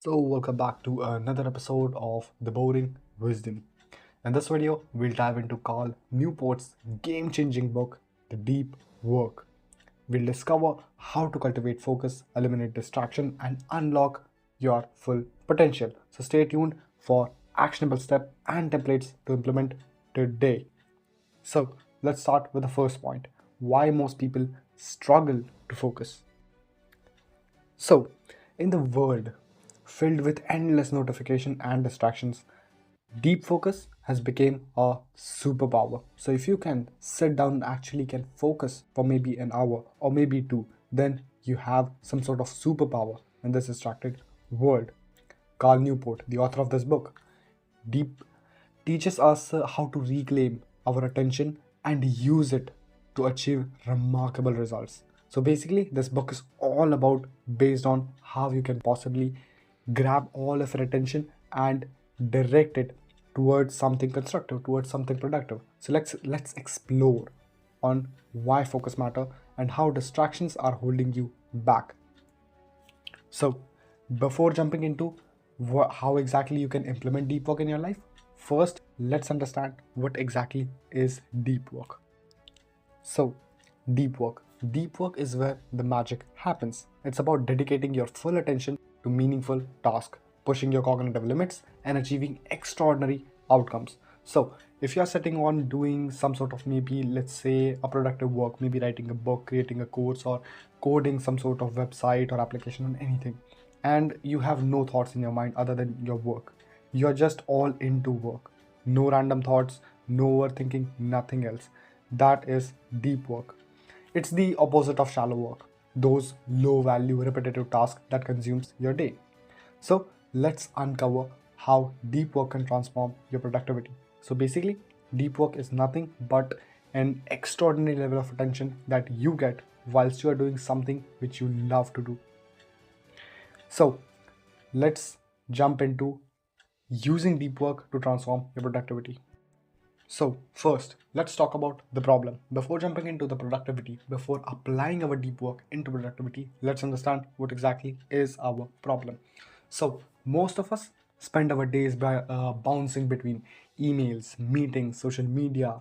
So, welcome back to another episode of The Boring Wisdom. In this video, we'll dive into Cal Newport's game changing book, The Deep Work. We'll discover how to cultivate focus, eliminate distraction, and unlock your full potential. So, stay tuned for actionable steps and templates to implement today. So, let's start with the first point, why most people struggle to focus. So, in the world filled with endless notification and distractions, deep focus has become a superpower. So if you can sit down and actually can focus for maybe an hour or maybe two, then you have some sort of superpower in this distracted world. Carl Newport, the author of this book, deep teaches us how to reclaim our attention and use it to achieve remarkable results. So basically, this book is all about based on how you can possibly grab all of your attention and direct it towards something constructive, towards something productive. So let's explore on why focus matter and how distractions are holding you back. So, before jumping into how exactly you can implement deep work in your life, first let's understand what exactly is deep work. So, deep work. Deep work is where the magic happens. It's about dedicating your full attention to meaningful tasks, pushing your cognitive limits, and achieving extraordinary outcomes. So, if you're sitting on doing some sort of maybe, let's say, a productive work, maybe writing a book, creating a course, or coding some sort of website or application on anything, and you have no thoughts in your mind other than your work, you're just all into work. No random thoughts, no overthinking, nothing else. That is deep work. It's the opposite of shallow work, those low value repetitive tasks that consumes your day. So let's uncover how deep work can transform your productivity. So basically, deep work is nothing but an extraordinary level of attention that you get whilst you are doing something which you love to do. So let's jump into using deep work to transform your productivity. So, first, let's talk about the problem. Before jumping into the productivity, before applying our deep work into productivity, let's understand what exactly is our problem. So, most of us spend our days by bouncing between emails, meetings, social media,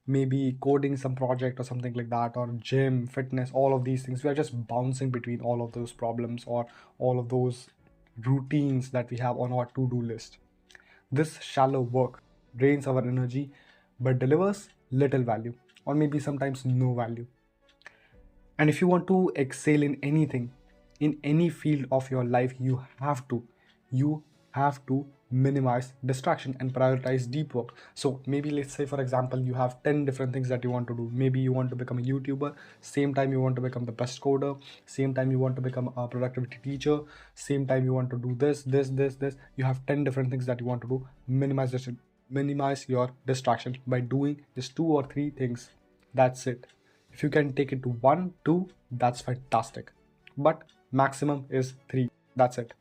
maybe coding some project or something like that, or gym, fitness, all of these things. We are just bouncing between all of those problems or all of those routines that we have on our to do list. This shallow work drains our energy but delivers little value or maybe sometimes no value. And if you want to excel in anything, in any field of your life, you have to minimize distraction and prioritize deep work. So maybe let's say for example you have 10 different things that you want to do. Maybe you want to become a YouTuber, same time you want to become the best coder, same time you want to become a productivity teacher, same time you want to do this. You have 10 different things that you want to do. Minimize your distraction by doing just two or three things. That's it. If you can take it to one, two, that's fantastic. But maximum is three. That's it.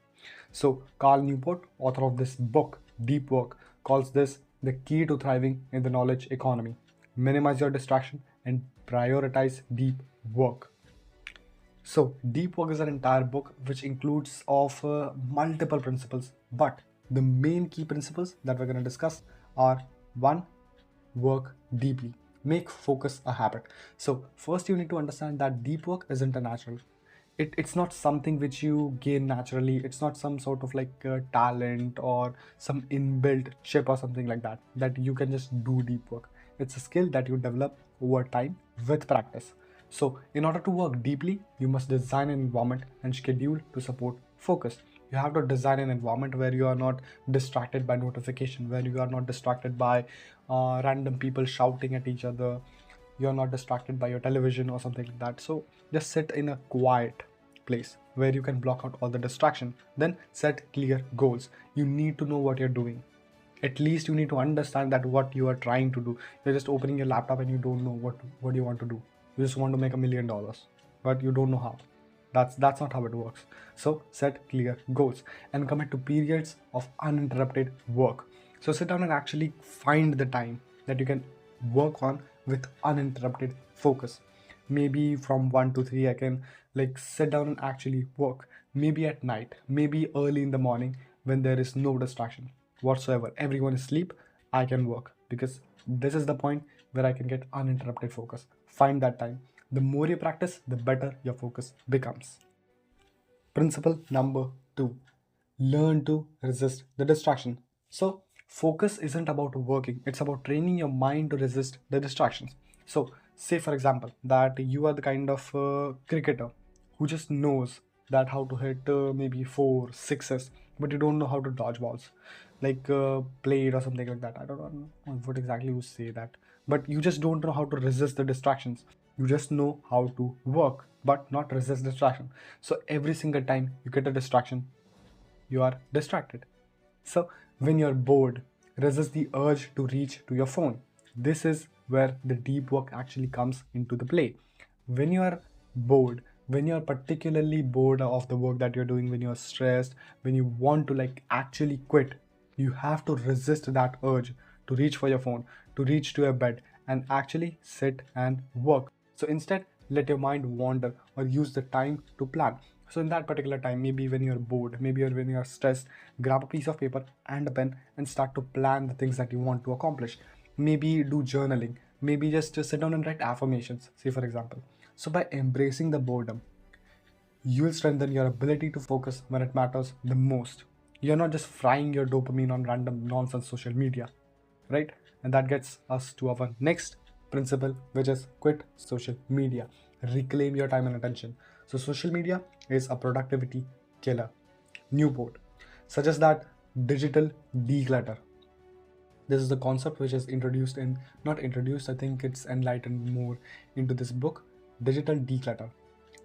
So, Carl Newport, author of this book, Deep Work, calls this the key to thriving in the knowledge economy. Minimize your distraction and prioritize deep work. So, deep work is an entire book which includes of multiple principles, but the main key principles that we're going to discuss are one, work deeply. Make focus a habit. So, first you need to understand that deep work isn't a natural. It's not something which you gain naturally. It's not some sort of like talent or some inbuilt chip or something like that that you can just do deep work. It's a skill that you develop over time with practice. So, in order to work deeply, you must design an environment and schedule to support focus. You have to design an environment where you are not distracted by notification, where you are not distracted by random people shouting at each other. You're not distracted by your television or something like that. So, just sit in a quiet place where you can block out all the distraction. Then set clear goals. You need to know what you're doing. At least you need to understand that what you are trying to do. You're just opening your laptop and you don't know what you want to do. You just want to make $1 million, but you don't know how. That's not how it works. So set clear goals and commit to periods of uninterrupted work. So sit down and actually find the time that you can work on with uninterrupted focus. Maybe from 1 to 3 I can like sit down and actually work. maybe at night, maybe early in the morning when there is no distraction whatsoever. Everyone is asleep, I can work because this is the point where I can get uninterrupted focus. Find that time. The more you practice, the better your focus becomes. Principle number two, learn to resist the distraction. So, focus isn't about working, it's about training your mind to resist the distractions. So, say for example, that you are the kind of cricketer who just knows that how to hit maybe four sixes, but you don't know how to dodge balls, like plate or something like that. I don't know what exactly you say that, but you just don't know how to resist the distractions. You just know how to work, but not resist distraction. So every single time you get a distraction, you are distracted. So when you're bored, resist the urge to reach to your phone. This is where the deep work actually comes into the play. When you are bored, when you're particularly bored of the work that you're doing, when you're stressed, when you want to like actually quit, you have to resist that urge to reach for your phone, to reach to your bed and actually sit and work. So instead, let your mind wander or use the time to plan. So in that particular time, maybe when you're bored, maybe when you're stressed, grab a piece of paper and a pen and start to plan the things that you want to accomplish. Maybe do journaling, maybe just sit down and write affirmations, say for example. So by embracing the boredom, you'll strengthen your ability to focus when it matters the most. You're not just frying your dopamine on random nonsense social media, right? And that gets us to our next principle, which is quit social media. Reclaim your time and attention. So, social media is a productivity killer. Newport suggests that digital declutter. This is the concept which is introduced in, not introduced, I think it's enlightened more into this book, digital declutter.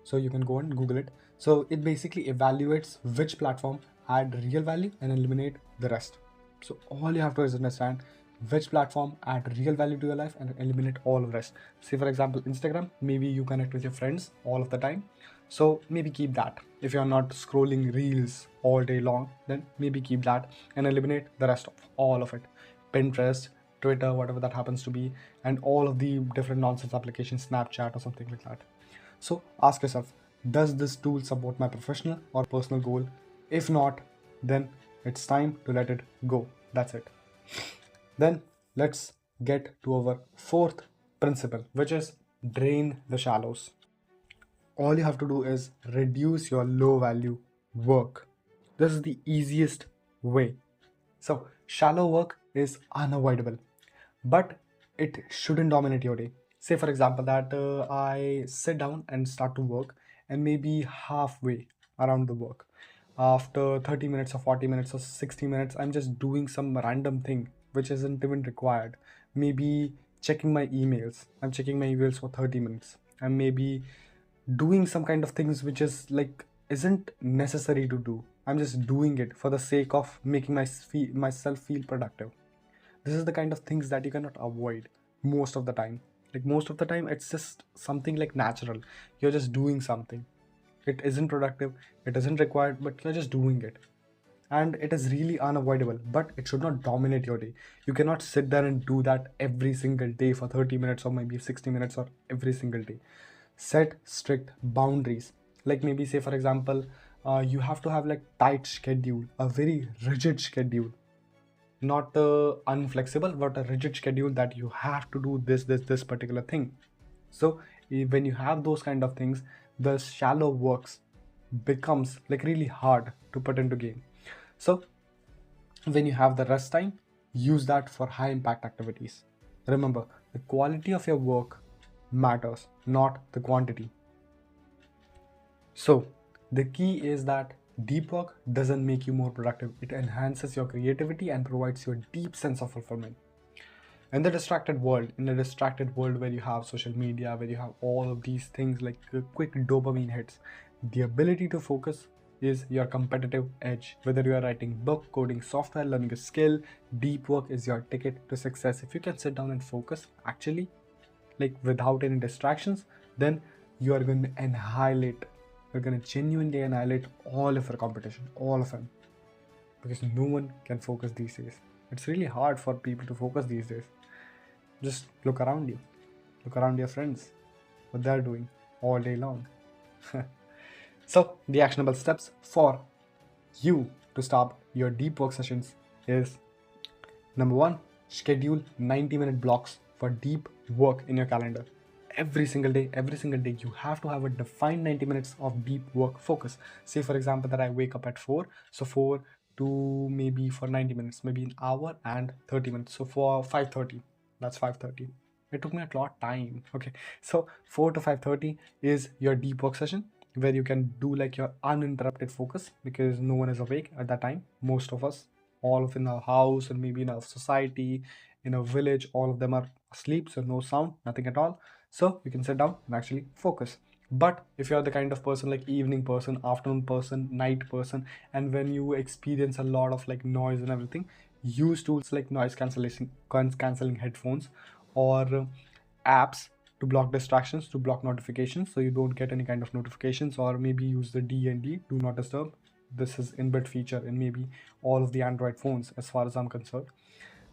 So you can go and Google it. So it basically evaluates which platform add real value and eliminate the rest. So all you have to do is understand which platform add real value to your life and eliminate all of the rest. Say for example, Instagram, maybe you connect with your friends all of the time. So maybe keep that. If you're not scrolling reels all day long, then maybe keep that and eliminate the rest of all of it. Pinterest, Twitter, whatever that happens to be, and all of the different nonsense applications, Snapchat or something like that. So ask yourself, does this tool support my professional or personal goal? If not, then it's time to let it go. That's it. Then let's get to our fourth principle, which is drain the shallows. All you have to do is reduce your low value work. This is the easiest way. So, shallow work is unavoidable, but it shouldn't dominate your day. Say, for example, that I sit down and start to work, and maybe halfway around the work, after 30 minutes or 40 minutes or 60 minutes, I'm just doing some random thing which isn't even required. Maybe checking my emails. I'm checking my emails for 30 minutes. And maybe doing some kind of things which is like isn't necessary to do. I'm just doing it for the sake of making myself feel productive. This is the kind of things that you cannot avoid most of the time. Like most of the time, it's just something like natural. You're just doing something. It isn't productive, it isn't required, but you're just doing it. And it is really unavoidable, but it should not dominate your day. You cannot sit there and do that every single day for 30 minutes or maybe 60 minutes or every single day. Set strict boundaries. Like maybe say for example, you have to have like tight schedule, a very rigid schedule, not unflexible, but a rigid schedule that you have to do this particular thing. So when you have those kind of things, the shallow works becomes like really hard to put into game. So when you have the rest time, use that for high impact activities. Remember, the quality of your work matters, not the quantity. So the key is that deep work doesn't make you more productive. It enhances your creativity and provides you a deep sense of fulfillment. In the distracted world where you have social media, where you have all of these things like quick dopamine hits, the ability to focus is your competitive edge. Whether you are writing book, coding software, learning a skill, deep work is your ticket to success. If you can sit down and focus actually, like without any distractions, then you are going to annihilate. You're going to genuinely annihilate all of your competition, all of them, because no one can focus these days. It's really hard for people to focus these days. Just look around you, look around your friends, what they're doing all day long. So the actionable steps for you to start your deep work sessions is: number one, schedule 90-minute blocks for deep work in your calendar. Every single day, you have to have a defined 90 minutes of deep work focus. Say, for example, that I wake up at 4, so 4 to maybe for 90 minutes, maybe an hour and 30 minutes. So for 5:30, that's 5:30. It took me a lot of time. Okay, so 4 to 5:30 is your deep work session where you can do like your uninterrupted focus because no one is awake at that time. Most of us, all of in our house and maybe in our society, in a village, all of them are asleep, so no sound, nothing at all. So you can sit down and actually focus. But if you're the kind of person like evening person, afternoon person, night person, and when you experience a lot of like noise and everything, use tools like noise cancelling headphones or apps to block distractions, to block notifications, so you don't get any kind of notifications. Or maybe use the D&D, do not disturb. This is inbuilt feature in maybe all of the Android phones as far as I'm concerned.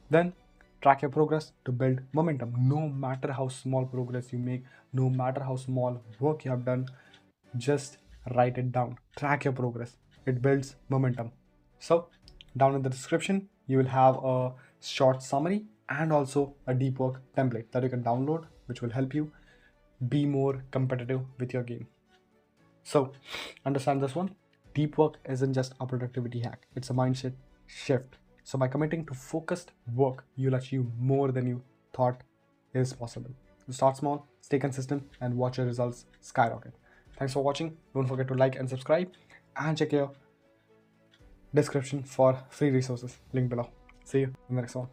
Then track your progress to build momentum. No matter how small progress you make, no matter how small work you have done, just write it down. Track your progress. It builds momentum. So down in the description, you will have a short summary and also a deep work template that you can download, which will help you be more competitive with your game. So understand this one. Deep work isn't just a productivity hack, it's a mindset shift. So by committing to focused work, you'll achieve more than you thought is possible. So start small, stay consistent, and watch your results skyrocket. Thanks for watching. Don't forget to like and subscribe, and check your description for free resources. Link below. See you in the next one.